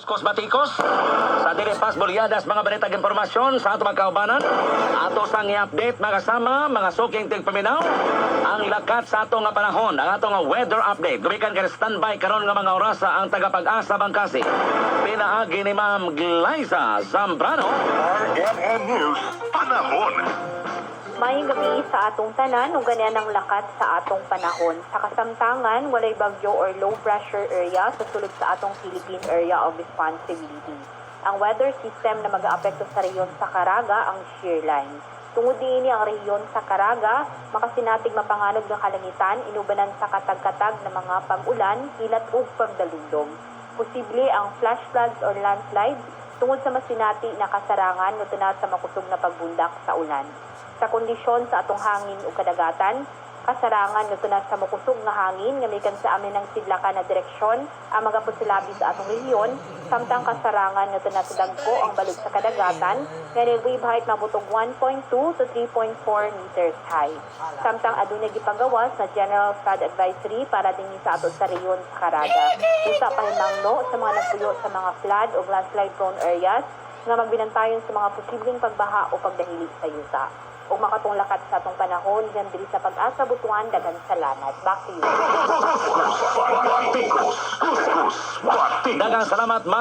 Kos batikos sa Dilipas Bolyadas mga balitag impormasyon sa ato magkaubanan ato sang i-update mga kasama mga suking tigpaminaw ang lakat sa ato nga panahon ang ato nga weather update gumikan kay standby karon nga mga orasa ang tagapag-asa Bangkasi pinaagi ni Ma'am Glyza Zambrano. RMN News Panahon. Mayong gabi sa atong tanan ug ganyan ang lakat sa atong panahon. Sa kasamtangan, walay bagyo or low pressure area sa sulod sa atong Philippine Area of Responsibility. Ang weather system na mag-aapekto sa rehiyon sa Caraga ang shear line. Tungod diini ang rehiyon sa Caraga, makasinatig mapanganog ng kalangitan inubanan sa katag-katag na mga pag-ulan, hilat ug pagdalundong. Posible ang flash floods or landslides tungod sa masinati na kasarangan nga tunad sa makusog na pagbundak sa ulan. Sa kondisyon sa atong hangin o kadagatan, kasarangan nga tunad sa makusog nga hangin nga mikan sa amin ng sidlakan na direksyon ang mga posilabi sa atong rehiyon, samtang kasarangan nga tunad sa dagko ang balod sa kadagatan nga ni wave height mabutog 1.2 to 3.4 meters high. Samtang adunay gipagawas na general flood advisory para dinhi sa ato sa rehiyon sa Caraga. Usa pa hinangno sa mga nagpuyo sa mga flood o landslide prone areas nga magbinantayon sa mga posibleng pagbaha o pagdahili sa yuta. O makatong lakat sa atong panahon, dyan diri sa Pag-asa Butuan, dagan salamat. Back to you. Dagang salamat, Ma'am.